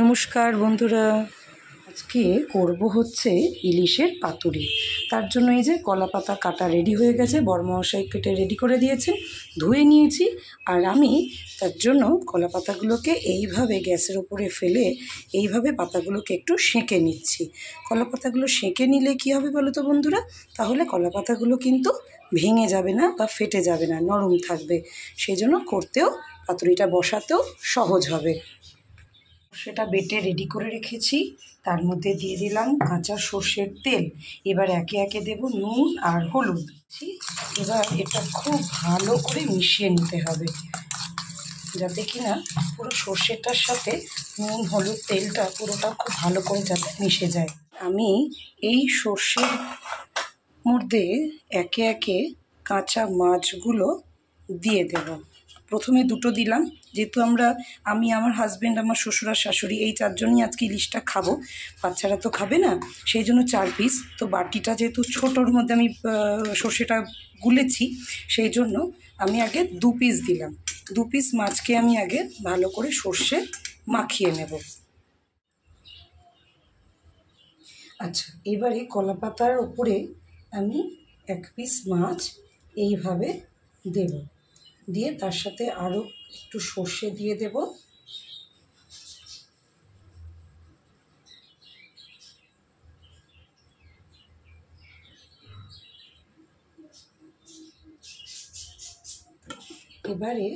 নমস্কার বন্ধুরা, আজকে করব হচ্ছে ইলিশের পাতুরি। তার জন্য এই যে কলা পাতা কাটা রেডি হয়ে গেছে, বড়মশাই কেটে রেডি করে দিয়েছেন, ধুয়ে নিয়েছি। আর আমি তার জন্য কলা পাতাগুলোকে এইভাবে গ্যাসের ওপরে ফেলে এইভাবে পাতাগুলোকে একটু সেঁকে নিচ্ছি। কলা পাতাগুলো সেঁকে নিলে কী হবে বলো তো বন্ধুরা, তাহলে কলা পাতাগুলো কিন্তু ভেঙে যাবে না বা ফেটে যাবে না, নরম থাকবে। সেই জন্য করতেও পাতুরিটা বসাতেও সহজ হবে। সেটা বেটে রেডি করে রেখেছি, তার মধ্যে দিয়ে দিলাম কাঁচা সর্ষের তেল। এবার একে একে দেব নুন আর হলুদ। এবার এটা খুব ভালো করে মিশিয়ে নিতে হবে, যাতে কিনা পুরো সর্ষেটার সাথে নুন হলুদ তেলটা পুরোটা খুব ভালো করে যাতে মিশে যায়। আমি এই সর্ষের মধ্যে একে একে কাঁচা মাছগুলো দিয়ে দেব। প্রথমে দুটো দিলাম, যেহেতু আমি আমার হাজব্যান্ড, আমার শ্বশুর আর শাশুড়ি, এই চারজনই আজকে ইলিশটা খাবো, বাচ্চারা তো খাবে না, সেই জন্য 4 পিস। তো বাটিটা যেহেতু ছোটোর মধ্যে আমি সর্ষেটা গুলেছি, সেই জন্য আমি আগে 2 পিস দিলাম। 2 পিস মাছকে আমি আগে ভালো করে সর্ষে মাখিয়ে নেব। আচ্ছা, এবারে কলা পাতার ওপরে আমি 1 পিস মাছ এইভাবে দেব, দিয়ে তার সাথে আরও একটু সর্ষে দিয়ে দেব। এবারে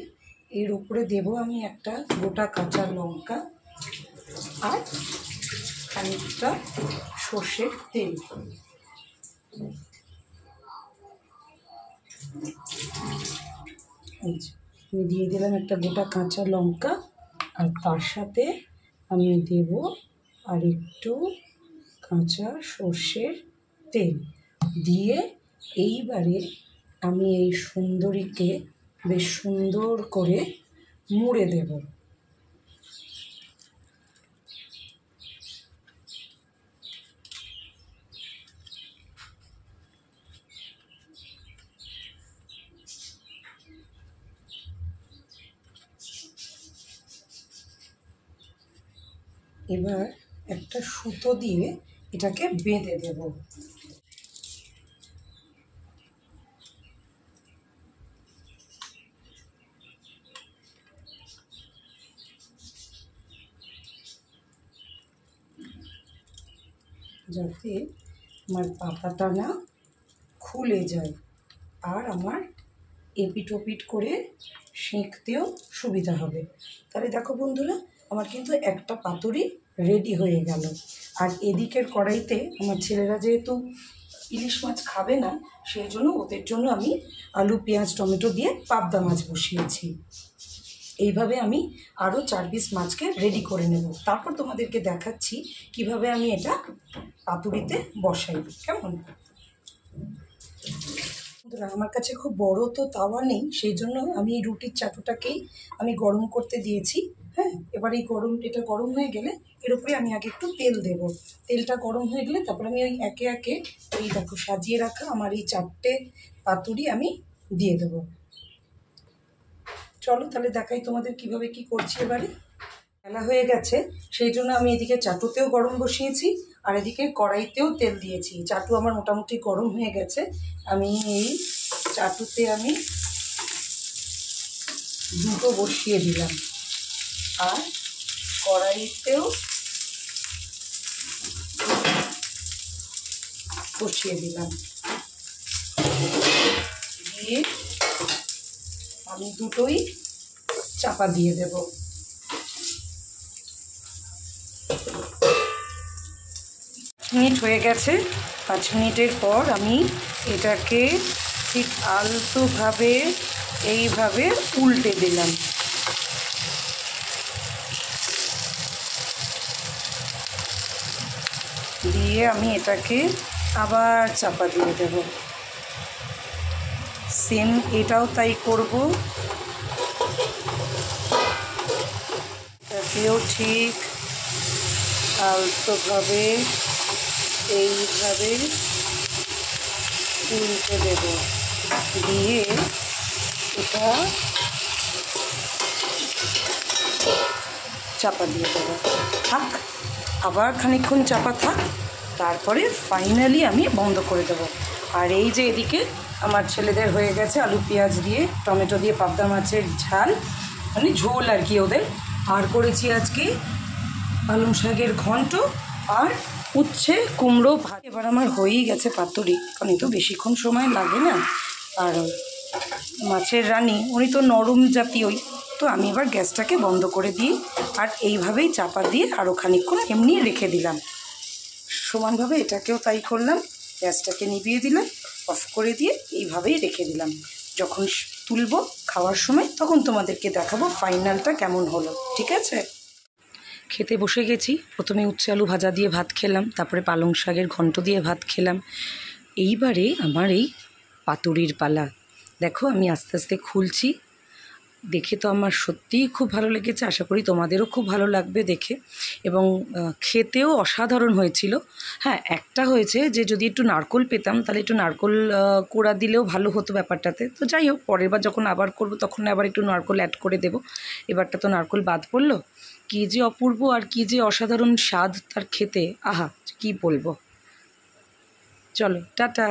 এর উপরে দেব আমি একটা গোটা কাঁচা লঙ্কা আর খানিকটা সর্ষের তেল। আমি দিয়ে দিলাম একটা গোটা কাঁচা লঙ্কা, আর তার সাথে আমি দেব আর একটু কাঁচা সর্ষের তেল দিয়ে এইবারে আমি এই সুন্দরীকে বেশ সুন্দর করে মুড়ে দেব। এবার একটা সুতো দিয়ে এটাকে বেঁধে দেব। যাতে আমার পাতাটা না খুলে যায় আর আমার এপিট ওপিট করে সেঁকতেও সুবিধা হবে। তাহলে দেখো বন্ধুরা, আমার কিন্তু একটা পাতুরি রেডি হয়ে গেল। আর এদিকের কড়াইতে আমার ছেলেরা যেহেতু ইলিশ মাছ খাবে না, সেই জন্য ওদের জন্য আমি আলু পেঁয়াজ টমেটো দিয়ে পাবদা মাছ বসিয়েছি। এইভাবে আমি আরও 4 পিস মাছকে রেডি করে নেব, তারপর তোমাদেরকে দেখাচ্ছি কিভাবে আমি এটা পাতুরিতে বসাই। কেমন? আমার কাছে খুব বড় তো তাওয়া নেই, সেই জন্য আমি এই রুটির চাটুটাকেই আমি গরম করতে দিয়েছি। হ্যাঁ, এবার এটা গরম হয়ে গেলে এর উপরে আমি আগে একটু তেল দেব। তেলটা গরম হয়ে গেলে তারপর আমি ওই একে একে এই দেখো সাজিয়ে রাখা আমার এই 4টে পাতুরি আমি দিয়ে দেব। চলো তাহলে দেখাই তোমাদের কিভাবে কি করছি। এবারে বেলা হয়ে গেছে, সেই জন্য আমি এদিকে চাটুতেও গরম বসিয়েছি আর এদিকে কড়াইতেও তেল দিয়েছি। চাটু আমার মোটামুটি গরম হয়ে গেছে। আমি এই চাটুতে আমি দুটো বসিয়ে দিলাম আর কড়াইতেও বসিয়ে দিলাম। দিয়ে আমি দুটোই চাপা দিয়ে দেব। 5 মিনিট হয়ে গেছে। 5 মিনিটের পর আমি এটাকে ঠিক আলতোভাবে এইভাবে উল্টে দিলাম। দিয়ে আমি এটাকে আবার চাপা দিয়ে দেব। সেম এটাও তাই করব। এটাকেও ঠিক আলতোভাবে এইভাবে উল্টে দেব, দিয়ে এটা চাপা দিয়ে দেবো, থাক, আবার খানিকক্ষণ চাপা থাক, তারপরে ফাইনালি আমি বন্ধ করে দেবো। আর এই যে এদিকে আমার ছেলেদের হয়ে গেছে আলু পেঁয়াজ দিয়ে টমেটো দিয়ে পাবদা মাছের ঝাল, মানে ঝোল আর কি ওদের। আর করেছি আজকে পালং শাকের ঘন্ট আর উচ্ছে কুমড়ো ভাত। এবার আমার হয়েই গেছে পাতুরি, কারণ তো বেশিক্ষণ সময় লাগে না। আর মাছের রানী উনি তো নরম জাতীয়ই, তো আমি এবার গ্যাসটাকে বন্ধ করে দিই আর এইভাবেই চাপা দিয়ে আরও খানিকক্ষণ এমনি রেখে দিলাম। সমানভাবে এটাকেও তাই করলাম, গ্যাসটাকে নিভিয়ে দিলাম, অফ করে দিয়ে এইভাবেই রেখে দিলাম। যখন তুলবো খাওয়ার সময় তখন তোমাদেরকে দেখাবো ফাইনালটা কেমন হলো, ঠিক আছে? খেতে বসে গেছি। প্রথমে উচ্ছে আলু ভাজা দিয়ে ভাত খেলাম, তারপরে পালং শাকের ঘন্ট দিয়ে ভাত খেলাম। এইবারে আমার এই পাতুরির পালা। দেখো আমি আস্তে আস্তে খুলছি, দেখে তো আমার সত্যিই খুব ভালো লেগেছে, আশা করি তোমাদেরও খুব ভালো লাগবে দেখে। এবং খেতেও অসাধারণ হয়েছিল। হ্যাঁ, একটা হয়েছে যে যদি একটু নারকোল পেতাম তাহলে একটু নারকোল কোড়া দিলেও ভালো হতো ব্যাপারটাতে। তো যাই হোক, পরের বার যখন আবার করব তখন আবার একটু নারকোল অ্যাড করে দেব। এবারটা তো নারকোল বাদ পড়লো। কী যে অপূর্ব আর কী যে অসাধারণ স্বাদ তার খেতে, আহা, কী বলবো। চলো টাটা।